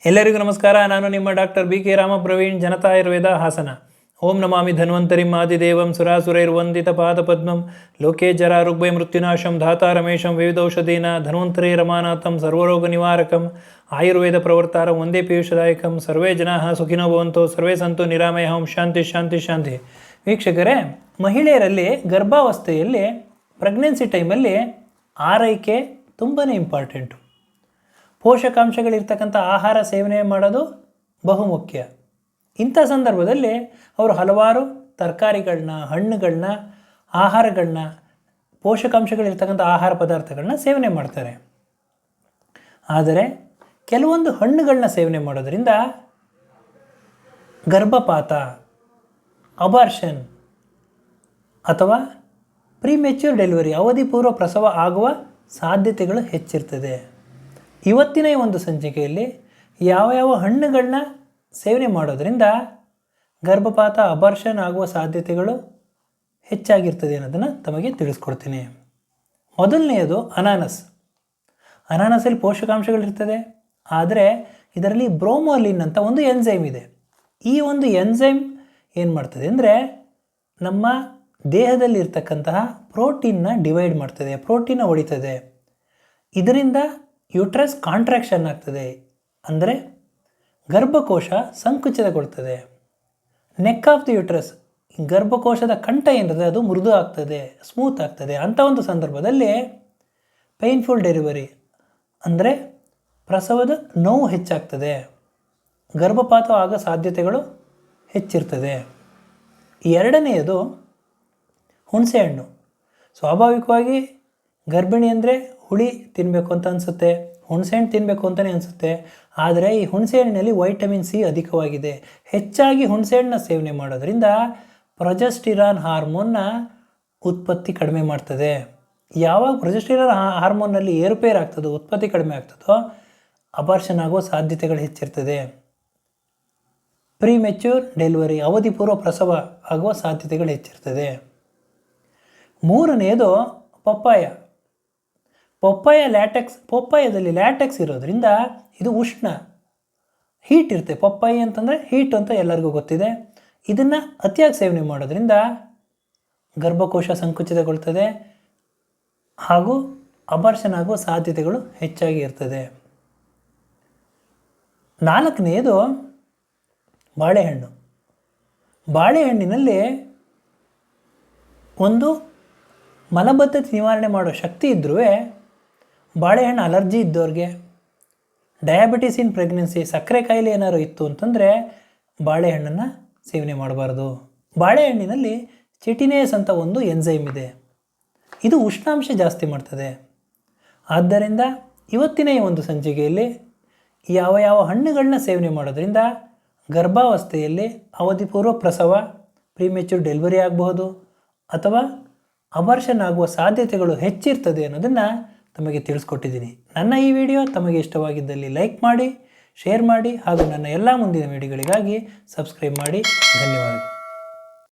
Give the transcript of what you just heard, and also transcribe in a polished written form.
ಎಲ್ಲರಿಗೂ ನಮಸ್ಕಾರ. ನಾನು ನಿಮ್ಮ doctor B K Ramapraveen, Janata Ayurveda, Hassan. ಓಂ ನಮಾಮಿ ಧನ್ವಂತರಿಂ ಆದಿದೇವಂ ಸುರಾಸುರೈರ್ವಂದಿತ ಪಾದಪದ್ಮಂ ಲೋಕೆ ಜರಾ ಋಗ್ಭಯ ಮೃತ್ಯುನಾಶಂ ಧಾತಾ ರಮೇಶಂ ವಿವಿಧೌಷಧೀನ ಧನ್ವಂತರೇ ರಮಾನಾಥಂ ಸರ್ವರೋಗ ನಿವಾರಕಂ ಆಯುರ್ವೇದ ಪ್ರವರ್ತಾರಂ ವಂದೇ ಪೀಯೂಷದಾಯಕಂ. ಸರ್ವೇ ಜನಾಃ ಸುಖಿನೋ ಭವಂತು, ಸರ್ವೇ ಸಂತು ನಿರಾಮಯಃ. ಓಂ ಶಾಂತಿ ಶಾಂತಿ ಶಾಂತಿ. ವೀಕ್ಷಕರೇ, ಮಹಿಳೆಯರಲ್ಲಿ ಗರ್ಭಾವಸ್ಥೆಯಲ್ಲಿ ಪ್ರೆಗ್ನೆನ್ಸಿ ಟೈಮಲ್ಲಿ ಆರೈಕೆ ತುಂಬಾ ಇಂಪಾರ್ಟೆಂಟು. ಪೋಷಕಾಂಶಗಳಿರ್ತಕ್ಕಂಥ ಆಹಾರ ಸೇವನೆ ಮಾಡೋದು ಬಹುಮುಖ್ಯ. ಇಂಥ ಸಂದರ್ಭದಲ್ಲಿ ಅವರು ಹಲವಾರು ತರಕಾರಿಗಳನ್ನ, ಹಣ್ಣುಗಳನ್ನ, ಆಹಾರಗಳನ್ನ, ಪೋಷಕಾಂಶಗಳಿರ್ತಕ್ಕಂಥ ಆಹಾರ ಪದಾರ್ಥಗಳನ್ನ ಸೇವನೆ ಮಾಡ್ತಾರೆ. ಆದರೆ ಕೆಲವೊಂದು ಹಣ್ಣುಗಳನ್ನ ಸೇವನೆ ಮಾಡೋದ್ರಿಂದ ಗರ್ಭಪಾತ, ಅಬಾರ್ಷನ್ ಅಥವಾ ಪ್ರಿಮೆಚ್ಯೂರ್ ಡೆಲಿವರಿ, ಅವಧಿ ಪೂರ್ವ ಪ್ರಸವ ಆಗುವ ಸಾಧ್ಯತೆಗಳು ಹೆಚ್ಚಿರ್ತದೆ. ಇವತ್ತಿನ ಈ ಒಂದು ಸಂಚಿಕೆಯಲ್ಲಿ ಯಾವ ಯಾವ ಹಣ್ಣುಗಳನ್ನ ಸೇವನೆ ಮಾಡೋದ್ರಿಂದ ಗರ್ಭಪಾತ, ಅಬಾರ್ಷನ್ ಆಗುವ ಸಾಧ್ಯತೆಗಳು ಹೆಚ್ಚಾಗಿರ್ತದೆ ಅನ್ನೋದನ್ನು ತಮಗೆ ತಿಳಿಸ್ಕೊಡ್ತೀನಿ. ಮೊದಲನೆಯದು ಅನಾನಸ್. ಅನಾನಸಲ್ಲಿ ಪೋಷಕಾಂಶಗಳಿರ್ತದೆ, ಆದರೆ ಇದರಲ್ಲಿ ಬ್ರೋಮೋಲಿನ್ ಅಂತ ಒಂದು ಎನ್ಸೈಮ್ ಇದೆ. ಈ ಒಂದು ಎನ್ಸೈಮ್ ಏನು ಮಾಡ್ತದೆ ಅಂದರೆ ನಮ್ಮ ದೇಹದಲ್ಲಿರ್ತಕ್ಕಂತಹ ಪ್ರೋಟೀನ್ನ ಡಿವೈಡ್ ಮಾಡ್ತದೆ, ಪ್ರೋಟೀನ್ನ ಹೊಡಿತದೆ. ಇದರಿಂದ ಯೂಟ್ರಸ್ ಕಾಂಟ್ರಾಕ್ಷನ್ ಆಗ್ತದೆ, ಅಂದರೆ ಗರ್ಭಕೋಶ ಸಂಕುಚಿತಗೊಳ್ತದೆ. ನೆಕ್ ಆಫ್ ದಿ ಯೂಟ್ರಸ್, ಗರ್ಭಕೋಶದ ಕಂಠ ಏನಿದೆ ಅದು ಮೃದು ಆಗ್ತದೆ, ಸ್ಮೂತ್ ಆಗ್ತದೆ. ಅಂಥ ಒಂದು ಸಂದರ್ಭದಲ್ಲಿ ಪೇನ್ಫುಲ್ ಡೆಲಿವರಿ, ಅಂದರೆ ಪ್ರಸವದ ನೋವು ಹೆಚ್ಚಾಗ್ತದೆ, ಗರ್ಭಪಾತ ಆಗೋ ಸಾಧ್ಯತೆಗಳು ಹೆಚ್ಚಿರ್ತದೆ. ಎರಡನೆಯದು ಹುಣಸೆಹಣ್ಣು. ಸ್ವಾಭಾವಿಕವಾಗಿ ಗರ್ಭಿಣಿ ಅಂದರೆ ಹುಳಿ ತಿನ್ನಬೇಕು ಅಂತ ಅನಿಸುತ್ತೆ, ಹುಣಸೆಹಣ್ಣು ತಿನ್ನಬೇಕು ಅಂತಲೇ ಅನಿಸುತ್ತೆ. ಆದರೆ ಈ ಹುಣಸೆಹಣ್ಣಿನಲ್ಲಿ ವೈಟಮಿನ್ ಸಿ ಅಧಿಕವಾಗಿದೆ. ಹೆಚ್ಚಾಗಿ ಹುಣಸೆಹಣ್ಣನ್ನ ಸೇವನೆ ಮಾಡೋದ್ರಿಂದ ಪ್ರೊಜೆಸ್ಟಿರಾನ್ ಹಾರ್ಮೋನ್ನ ಉತ್ಪತ್ತಿ ಕಡಿಮೆ ಮಾಡ್ತದೆ. ಯಾವಾಗ ಪ್ರೊಜೆಸ್ಟಿರಾನ್ ಹಾರ್ಮೋನ್ನಲ್ಲಿ ಏರುಪೇರು ಆಗ್ತದೋ, ಉತ್ಪತ್ತಿ ಕಡಿಮೆ ಆಗ್ತದೋ, ಅಬಾರ್ಷನ್ ಆಗುವ ಸಾಧ್ಯತೆಗಳು ಹೆಚ್ಚಿರ್ತದೆ. ಪ್ರಿಮೆಚ್ಯೂರ್ ಡೆಲಿವರಿ, ಅವಧಿ ಪೂರ್ವ ಪ್ರಸವ ಆಗುವ ಸಾಧ್ಯತೆಗಳು ಹೆಚ್ಚಿರ್ತದೆ. ಮೂರನೆಯದು ಪಪ್ಪಾಯ. ಪಪ್ಪಾಯದಲ್ಲಿ ಲ್ಯಾಟೆಕ್ಸ್ ಇರೋದ್ರಿಂದ ಇದು ಉಷ್ಣ, ಹೀಟ್ ಇರುತ್ತೆ. ಪಪ್ಪಾಯ ಅಂತಂದರೆ ಹೀಟ್ ಅಂತ ಎಲ್ಲರಿಗೂ ಗೊತ್ತಿದೆ. ಇದನ್ನು ಅತಿಯಾಗಿ ಸೇವನೆ ಮಾಡೋದ್ರಿಂದ ಗರ್ಭಕೋಶ ಸಂಕುಚಿತಗೊಳ್ತದೆ ಹಾಗೂ ಅಬಾರ್ಷನ್ ಆಗುವ ಸಾಧ್ಯತೆಗಳು ಹೆಚ್ಚಾಗಿ ಇರ್ತದೆ. ನಾಲ್ಕನೆಯದು ಬಾಳೆಹಣ್ಣು. ಬಾಳೆಹಣ್ಣಿನಲ್ಲಿ ಒಂದು ಮಲಬದ್ಧತೆ ನಿವಾರಣೆ ಮಾಡೋ ಶಕ್ತಿ ಇದ್ದರೂ ಬಾಳೆಹಣ್ಣು ಅಲರ್ಜಿ ಇದ್ದವ್ರಿಗೆ, ಡಯಾಬಿಟಿಸ್ ಇನ್ ಪ್ರೆಗ್ನೆನ್ಸಿ, ಸಕ್ಕರೆ ಕಾಯಿಲೆ ಏನಾದ್ರು ಇತ್ತು ಅಂತಂದರೆ ಬಾಳೆಹಣ್ಣನ್ನು ಸೇವನೆ ಮಾಡಬಾರ್ದು. ಬಾಳೆಹಣ್ಣಿನಲ್ಲಿ ಚಿಟಿನೇಸ್ ಅಂತ ಒಂದು ಎನ್ಸೈಮ್ ಇದೆ, ಇದು ಉಷ್ಣಾಂಶ ಜಾಸ್ತಿ ಮಾಡ್ತದೆ. ಆದ್ದರಿಂದ ಇವತ್ತಿನ ಈ ಒಂದು ಸಂಚಿಕೆಯಲ್ಲಿ ಯಾವ ಯಾವ ಹಣ್ಣುಗಳನ್ನ ಸೇವನೆ ಮಾಡೋದ್ರಿಂದ ಗರ್ಭಾವಸ್ಥೆಯಲ್ಲಿ ಅವಧಿ ಪೂರ್ವ ಪ್ರಸವ, ಪ್ರಿಮೆಚ್ಯೂರ್ ಡೆಲಿವರಿ ಆಗಬಹುದು ಅಥವಾ ಅಬಾರ್ಷನ್ ಆಗುವ ಸಾಧ್ಯತೆಗಳು ಹೆಚ್ಚಿರ್ತದೆ ಅನ್ನೋದನ್ನು ತಮಗೆ ತಿಳಿಸ್ಕೊಟ್ಟಿದ್ದೀನಿ. ನನ್ನ ಈ ವಿಡಿಯೋ ತಮಗೆ ಇಷ್ಟವಾಗಿದ್ದಲ್ಲಿ ಲೈಕ್ ಮಾಡಿ, ಶೇರ್ ಮಾಡಿ ಹಾಗೂ ನನ್ನ ಎಲ್ಲ ಮುಂದಿನ ವಿಡಿಯೋಗಳಿಗಾಗಿ ಸಬ್ಸ್ಕ್ರೈಬ್ ಮಾಡಿ. ಧನ್ಯವಾದಗಳು.